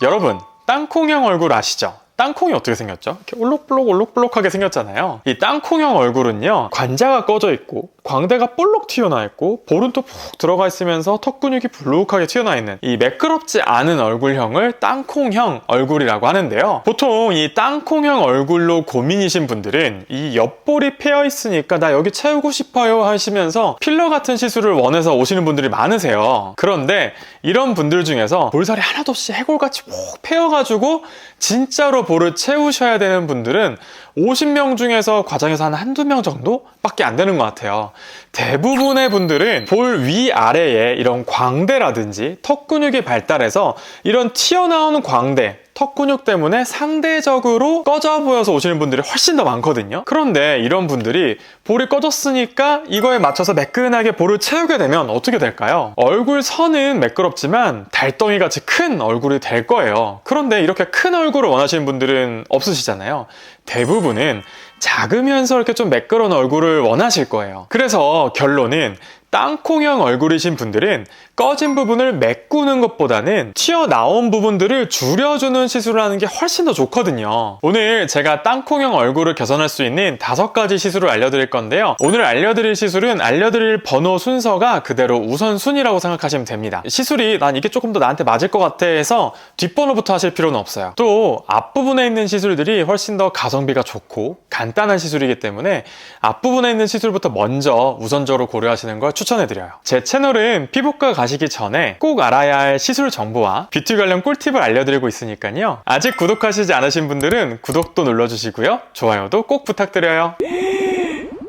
여러분, 땅콩형 얼굴 아시죠? 땅콩이 어떻게 생겼죠? 이렇게 올록블록하게 생겼잖아요. 이 땅콩형 얼굴은요, 관자가 꺼져 있고 광대가 볼록 튀어나와 있고 볼은 또 푹 들어가 있으면서 턱 근육이 불룩하게 튀어나와 있는 이 매끄럽지 않은 얼굴형을 땅콩형 얼굴이라고 하는데요. 보통 이 땅콩형 얼굴로 고민이신 분들은 이 옆볼이 패여 있으니까 나 여기 채우고 싶어요 하시면서 필러 같은 시술을 원해서 오시는 분들이 많으세요. 그런데 이런 분들 중에서 볼살이 하나도 없이 해골같이 푹 패여가지고 진짜로 볼을 채우셔야 되는 분들은 50명 중에서 과정에서 한 한두 명 정도밖에 안 되는 것 같아요. 대부분의 분들은 볼 위아래에 이런 광대라든지 턱 근육이 발달해서 이런 튀어나오는 광대, 턱 근육 때문에 상대적으로 꺼져 보여서 오시는 분들이 훨씬 더 많거든요. 그런데 이런 분들이 볼이 꺼졌으니까 이거에 맞춰서 매끈하게 볼을 채우게 되면 어떻게 될까요? 얼굴 선은 매끄럽지만 달덩이 같이 큰 얼굴이 될 거예요. 그런데 이렇게 큰 얼굴을 원하시는 분들은 없으시잖아요. 대부분은 작으면서 이렇게 좀 매끄러운 얼굴을 원하실 거예요. 그래서 결론은 땅콩형 얼굴이신 분들은 꺼진 부분을 메꾸는 것보다는 튀어나온 부분들을 줄여주는 시술을 하는 게 훨씬 더 좋거든요. 오늘 제가 땅콩형 얼굴을 개선할 수 있는 5가지 시술을 알려드릴 건데요. 오늘 알려드릴 시술은 알려드릴 번호 순서가 그대로 우선순위라고 생각하시면 됩니다. 시술이 난 이게 조금 더 나한테 맞을 것 같아 해서 뒷번호부터 하실 필요는 없어요. 또 앞부분에 있는 시술들이 훨씬 더 가성비가 좋고 간단한 시술이기 때문에 앞부분에 있는 시술부터 먼저 우선적으로 고려하시는 걸 추천해드려요. 제 채널은 피부과 가시기 전에 꼭 알아야 할 시술 정보와 뷰티 관련 꿀팁을 알려드리고 있으니까요. 아직 구독하시지 않으신 분들은 구독도 눌러주시고요. 좋아요도 꼭 부탁드려요.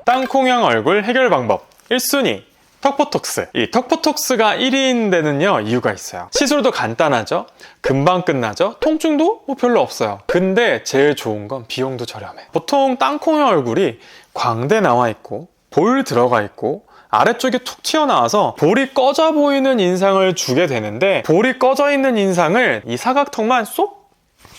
땅콩형 얼굴 해결 방법 1순위 턱보톡스. 이 턱보톡스가 1위인 데는요, 이유가 있어요. 시술도 간단하죠? 금방 끝나죠? 통증도 뭐 별로 없어요. 근데 제일 좋은 건 비용도 저렴해. 보통 땅콩형 얼굴이 광대 나와 있고 볼 들어가 있고 아래쪽에 툭 튀어나와서 볼이 꺼져 보이는 인상을 주게 되는데, 볼이 꺼져 있는 인상을 이 사각턱만 쏙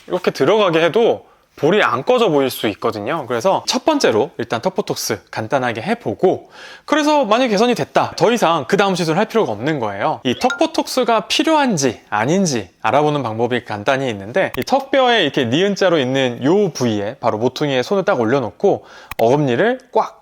이렇게 들어가게 해도 볼이 안 꺼져 보일 수 있거든요. 그래서 첫 번째로 일단 턱보톡스 간단하게 해보고, 그래서 만약에 개선이 됐다, 더 이상 그 다음 시술을 할 필요가 없는 거예요. 이 턱보톡스가 필요한지 아닌지 알아보는 방법이 간단히 있는데, 이 턱뼈에 이렇게 니은자로 있는 요 부위에 바로 모퉁이에 손을 딱 올려놓고 어금니를 꽉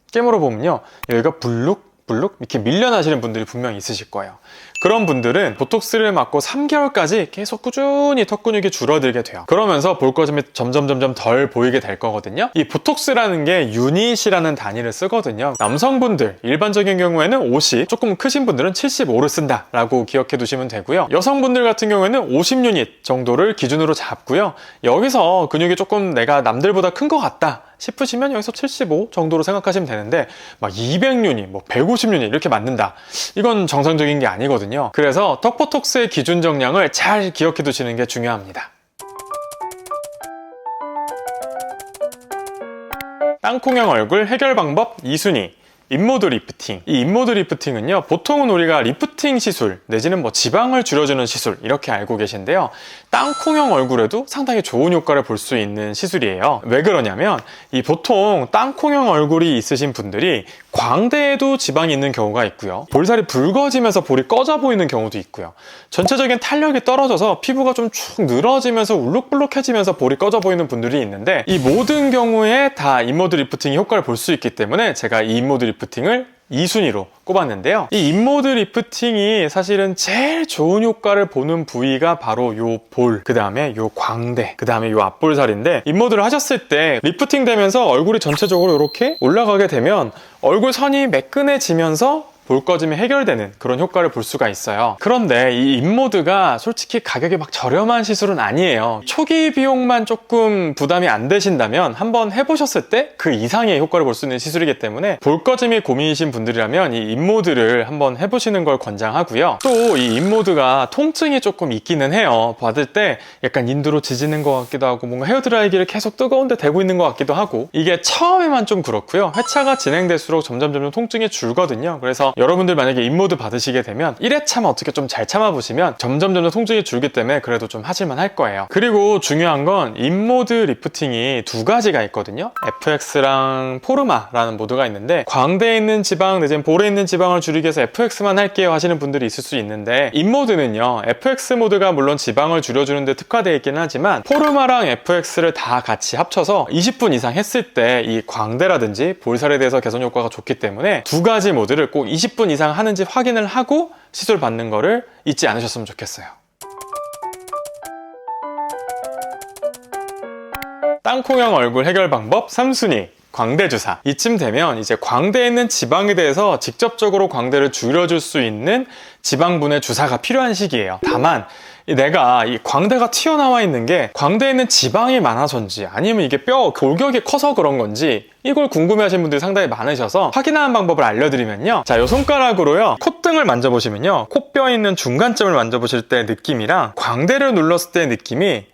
깨물어 보면요, 여기가 불룩 이렇게 밀려나시는 분들이 분명히 있으실 거예요. 그런 분들은 보톡스를 맞고 3개월까지 계속 꾸준히 턱 근육이 줄어들게 돼요. 그러면서 볼 꺼짐이 점점 덜 보이게 될 거거든요. 이 보톡스라는 게 유닛이라는 단위를 쓰거든요. 남성분들 일반적인 경우에는 50, 조금 크신 분들은 75를 쓴다라고 기억해 두시면 되고요. 여성분들 같은 경우에는 50유닛 정도를 기준으로 잡고요. 여기서 근육이 조금 내가 남들보다 큰 것 같다 싶으시면 여기서 75 정도로 생각하시면 되는데, 막 200유닛, 뭐 150유닛 이렇게 맞는다, 이건 정상적인 게 아니거든요. 그래서 턱보톡스의 기준 정량을 잘 기억해 두시는 게 중요합니다. 땅콩형 얼굴 해결 방법 2순위 인모드 리프팅. 이 인모드 리프팅은요, 보통은 우리가 리프팅 시술 내지는 뭐 지방을 줄여주는 시술 이렇게 알고 계신데요, 땅콩형 얼굴에도 상당히 좋은 효과를 볼 수 있는 시술이에요. 왜 그러냐면, 이 보통 땅콩형 얼굴이 있으신 분들이 광대에도 지방이 있는 경우가 있고요, 볼살이 붉어지면서 볼이 꺼져 보이는 경우도 있고요, 전체적인 탄력이 떨어져서 피부가 좀 축 늘어지면서 울룩불룩해지면서 볼이 꺼져 보이는 분들이 있는데, 이 모든 경우에 다 인모드 리프팅이 효과를 볼 수 있기 때문에 제가 이 인모드 리프팅을 2순위로 꼽았는데요. 이 인모드 리프팅이 사실은 제일 좋은 효과를 보는 부위가 바로 요 볼, 그 다음에 요 광대, 그 다음에 요 앞볼살인데, 인모드를 하셨을 때 리프팅 되면서 얼굴이 전체적으로 이렇게 올라가게 되면 얼굴 선이 매끈해지면서 볼 꺼짐이 해결되는 그런 효과를 볼 수가 있어요. 그런데 이 인모드가 솔직히 가격이 막 저렴한 시술은 아니에요. 초기 비용만 조금 부담이 안 되신다면 한번 해보셨을 때 그 이상의 효과를 볼 수 있는 시술이기 때문에 볼 꺼짐이 고민이신 분들이라면 이 인모드를 한번 해보시는 걸 권장하고요. 또 이 인모드가 통증이 조금 있기는 해요. 받을 때 약간 인두로 지지는 것 같기도 하고, 뭔가 헤어드라이기를 계속 뜨거운데 대고 있는 것 같기도 하고, 이게 처음에만 좀 그렇고요. 회차가 진행될수록 점점 통증이 줄거든요. 그래서 여러분들 만약에 인모드 받으시게 되면 1회차만 어떻게 좀 잘 참아보시면 점점 통증이 줄기 때문에 그래도 좀 하실만 할 거예요. 그리고 중요한 건 인모드 리프팅이 두 가지가 있거든요. FX랑 포르마라는 모드가 있는데 광대에 있는 지방 내지는 볼에 있는 지방을 줄이기 위해서 FX만 할게요 하시는 분들이 있을 수 있는데, 인모드는요 FX 모드가 물론 지방을 줄여주는데 특화되어 있긴 하지만 포르마랑 FX를 다 같이 합쳐서 20분 이상 했을 때 이 광대라든지 볼살에 대해서 개선 효과가 좋기 때문에 두 가지 모드를 꼭 20분 이상 하는지 확인을 하고 시술 받는 거를 잊지 않으셨으면 좋겠어요. 땅콩형 얼굴 해결 방법 3순위, 광대 주사. 이쯤 되면 이제 광대에 있는 지방에 대해서 직접적으로 광대를 줄여줄 수 있는 지방분해 주사가 필요한 시기예요. 다만 내가 이 광대가 튀어나와 있는 게 광대에 있는 지방이 많아서인지 아니면 이게 뼈 골격이 커서 그런 건지 이걸 궁금해하시는 분들이 상당히 많으셔서 확인하는 방법을 알려드리면요, 자, 요 손가락으로요 콧등을 만져보시면요 코뼈에 있는 중간점을 만져보실 때 느낌이랑 광대를 눌렀을 때 느낌이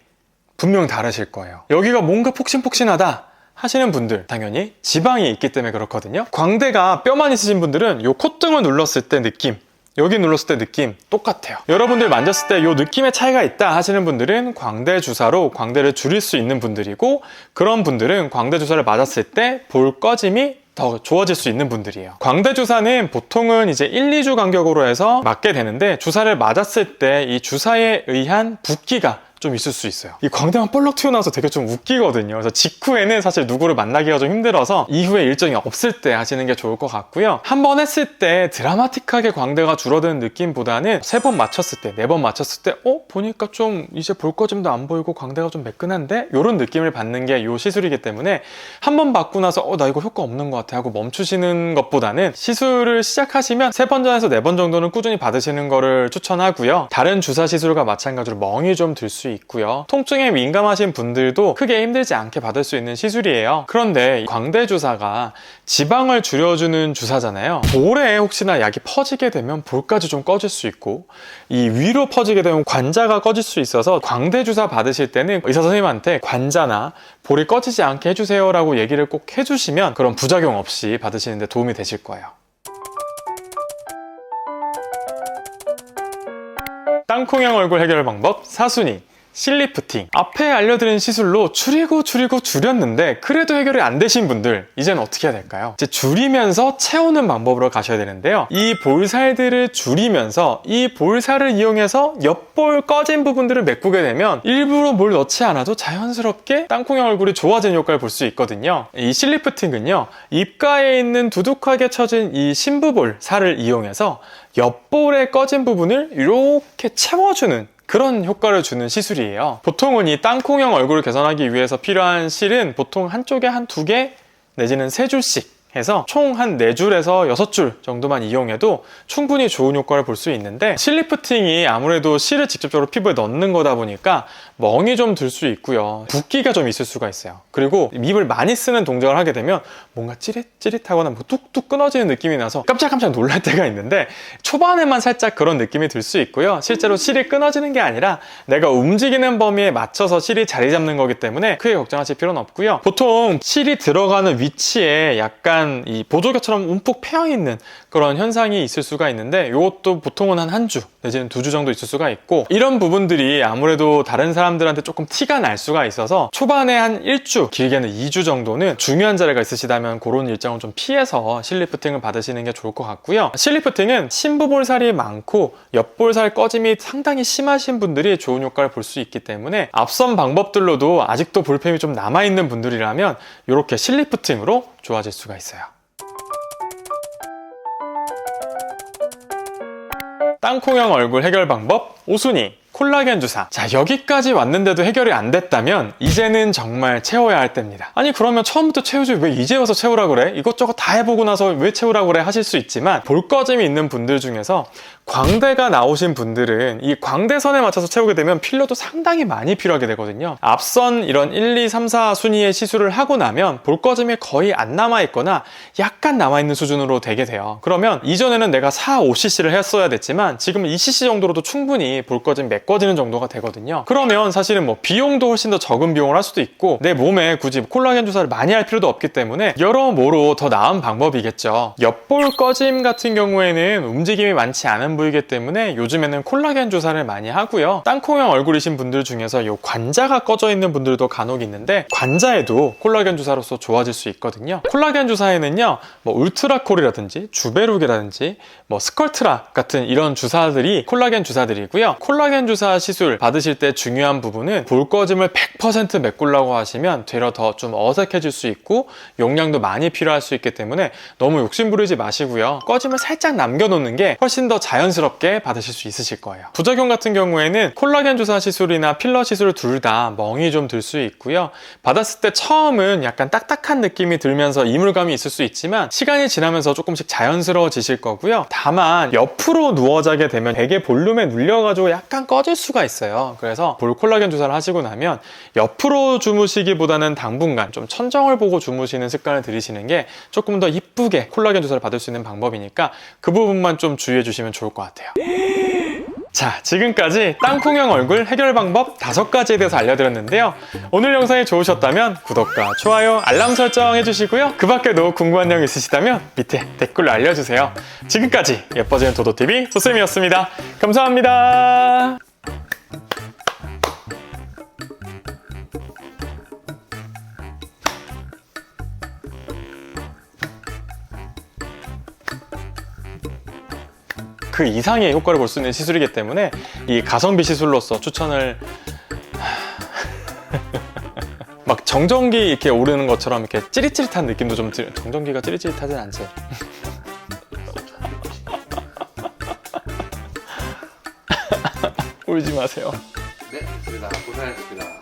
분명 다르실 거예요. 여기가 뭔가 폭신폭신하다 하시는 분들 당연히 지방이 있기 때문에 그렇거든요. 광대가 뼈만 있으신 분들은 요 콧등을 눌렀을 때 느낌, 여기 눌렀을 때 느낌 똑같아요. 여러분들 만졌을 때 이 느낌의 차이가 있다 하시는 분들은 광대 주사로 광대를 줄일 수 있는 분들이고, 그런 분들은 광대 주사를 맞았을 때 볼 꺼짐이 더 좋아질 수 있는 분들이에요. 광대 주사는 보통은 이제 1, 2주 간격으로 해서 맞게 되는데, 주사를 맞았을 때 이 주사에 의한 붓기가 좀 있을 수 있어요. 이 광대만 볼록 튀어나와서 되게 좀 웃기거든요. 그래서 직후에는 사실 누구를 만나기가 좀 힘들어서 이후에 일정이 없을 때 하시는 게 좋을 것 같고요. 한 번 했을 때 드라마틱하게 광대가 줄어드는 느낌보다는 3번 맞췄을 때, 4번 맞췄을 때 보니까 좀 이제 볼 꺼짐도 안 보이고 광대가 좀 매끈한데? 이런 느낌을 받는 게 이 시술이기 때문에 한 번 받고 나서 나 이거 효과 없는 것 같아 하고 멈추시는 것보다는 시술을 시작하시면 3번 전에서 4번 정도는 꾸준히 받으시는 거를 추천하고요. 다른 주사 시술과 마찬가지로 멍이 좀 들 수 있고요. 통증에 민감하신 분들도 크게 힘들지 않게 받을 수 있는 시술이에요. 그런데 광대 주사가 지방을 줄여주는 주사잖아요. 볼에 혹시나 약이 퍼지게 되면 볼까지 좀 꺼질 수 있고, 이 위로 퍼지게 되면 관자가 꺼질 수 있어서 광대 주사 받으실 때는 의사 선생님한테 관자나 볼이 꺼지지 않게 해주세요 라고 얘기를 꼭 해주시면 그런 부작용 없이 받으시는 데 도움이 되실 거예요. 땅콩형 얼굴 해결 방법 4순위, 실리프팅. 앞에 알려드린 시술로 줄였는데 그래도 해결이 안 되신 분들, 이제는 어떻게 해야 될까요? 이제 줄이면서 채우는 방법으로 가셔야 되는데요, 이 볼살들을 줄이면서 이 볼살을 이용해서 옆볼 꺼진 부분들을 메꾸게 되면 일부러 뭘 넣지 않아도 자연스럽게 땅콩형 얼굴이 좋아지는 효과를 볼 수 있거든요. 이 실리프팅은요, 입가에 있는 두둑하게 처진 이 심부볼 살을 이용해서 옆볼의 꺼진 부분을 이렇게 채워주는 그런 효과를 주는 시술이에요. 보통은 이 땅콩형 얼굴을 개선하기 위해서 필요한 실은 보통 한쪽에 한 2개 내지는 3줄씩 해서 총 한 4줄에서 6줄 정도만 이용해도 충분히 좋은 효과를 볼 수 있는데, 실리프팅이 아무래도 실을 직접적으로 피부에 넣는 거다 보니까 멍이 좀 들 수 있고요, 붓기가 좀 있을 수가 있어요. 그리고 입을 많이 쓰는 동작을 하게 되면 뭔가 찌릿찌릿하거나 뭐 뚝뚝 끊어지는 느낌이 나서 깜짝깜짝 놀랄 때가 있는데, 초반에만 살짝 그런 느낌이 들 수 있고요, 실제로 실이 끊어지는 게 아니라 내가 움직이는 범위에 맞춰서 실이 자리 잡는 거기 때문에 크게 걱정하실 필요는 없고요. 보통 실이 들어가는 위치에 약간 이 보조개처럼 움푹 패여있는 그런 현상이 있을 수가 있는데, 이것도 보통은 한 주 내지는 2주 정도 있을 수가 있고, 이런 부분들이 아무래도 다른 사람들한테 조금 티가 날 수가 있어서 초반에 한 1주, 길게는 2주 정도는 중요한 자리가 있으시다면 그런 일정을 좀 피해서 실리프팅을 받으시는 게 좋을 것 같고요. 실리프팅은 심부볼살이 많고 옆볼살 꺼짐이 상당히 심하신 분들이 좋은 효과를 볼 수 있기 때문에, 앞선 방법들로도 아직도 볼펜이 좀 남아있는 분들이라면 이렇게 실리프팅으로 좋아질 수가 있어요. 땅콩형 얼굴 해결 방법 5순위, 콜라겐 주사. 자, 여기까지 왔는데도 해결이 안 됐다면 이제는 정말 채워야 할 때입니다. 아니 그러면 처음부터 채우지 왜 이제 와서 채우라 그래? 이것저것 다 해보고 나서 왜 채우라 그래? 하실 수 있지만, 볼 꺼짐이 있는 분들 중에서 광대가 나오신 분들은 이 광대선에 맞춰서 채우게 되면 필러도 상당히 많이 필요하게 되거든요. 앞선 이런 1, 2, 3, 4 순위의 시술을 하고 나면 볼 꺼짐이 거의 안 남아있거나 약간 남아있는 수준으로 되게 돼요. 그러면 이전에는 내가 4, 5cc를 했어야 됐지만 지금은 2cc 정도로도 충분히 볼 꺼짐 메꿔지는 정도가 되거든요. 그러면 사실은 뭐 비용도 훨씬 더 적은 비용을 할 수도 있고 내 몸에 굳이 콜라겐 주사를 많이 할 필요도 없기 때문에 여러모로 더 나은 방법이겠죠. 옆볼 꺼짐 같은 경우에는 움직임이 많지 않은 부위이기 때문에 요즘에는 콜라겐 주사를 많이 하고요. 땅콩형 얼굴이신 분들 중에서 이 관자가 꺼져 있는 분들도 간혹 있는데 관자에도 콜라겐 주사로서 좋아질 수 있거든요. 콜라겐 주사에는요, 뭐 울트라콜이라든지 주베룩이라든지 뭐 스컬트라 같은 이런 주사들이 콜라겐 주사들이고요. 콜라겐 주사 시술 받으실 때 중요한 부분은 볼 꺼짐을 100% 메꾸려고 하시면 되려 더 좀 어색해질 수 있고 용량도 많이 필요할 수 있기 때문에 너무 욕심 부리지 마시고요. 꺼짐을 살짝 남겨놓는 게 훨씬 더 자연스럽게 받으실 수 있으실 거예요. 부작용 같은 경우에는 콜라겐 주사 시술이나 필러 시술 둘 다 멍이 좀 들 수 있고요. 받았을 때 처음은 약간 딱딱한 느낌이 들면서 이물감이 있을 수 있지만 시간이 지나면서 조금씩 자연스러워지실 거고요. 다만 옆으로 누워 자게 되면 베개 볼륨에 눌려가지고 약간 꺼질 수가 있어요. 그래서 볼 콜라겐 주사를 하시고 나면 옆으로 주무시기보다는 당분간 좀 천정을 보고 주무시는 습관을 들이시는 게 조금 더 이쁘게 콜라겐 주사를 받을 수 있는 방법이니까 그 부분만 좀 주의해 주시면 좋을 것 같아요. 자, 지금까지 땅콩형 얼굴 해결 방법 5가지에 대해서 알려드렸는데요. 오늘 영상이 좋으셨다면 구독과 좋아요, 알람 설정 해주시고요. 그 밖에도 궁금한 내용 있으시다면 밑에 댓글로 알려주세요. 지금까지 예뻐지는 도도TV 도쌤이었습니다. 감사합니다. 그 이상의 효과를 볼 수 있는 시술이기 때문에 이 가성비 시술로서 추천을 막 정전기 이렇게 오르는 것처럼 이렇게 찌릿찌릿한 느낌도 좀 정전기가 찌릿찌릿하진 않지. 울지 마세요. 네, 됐습니다. 고생하셨습니다.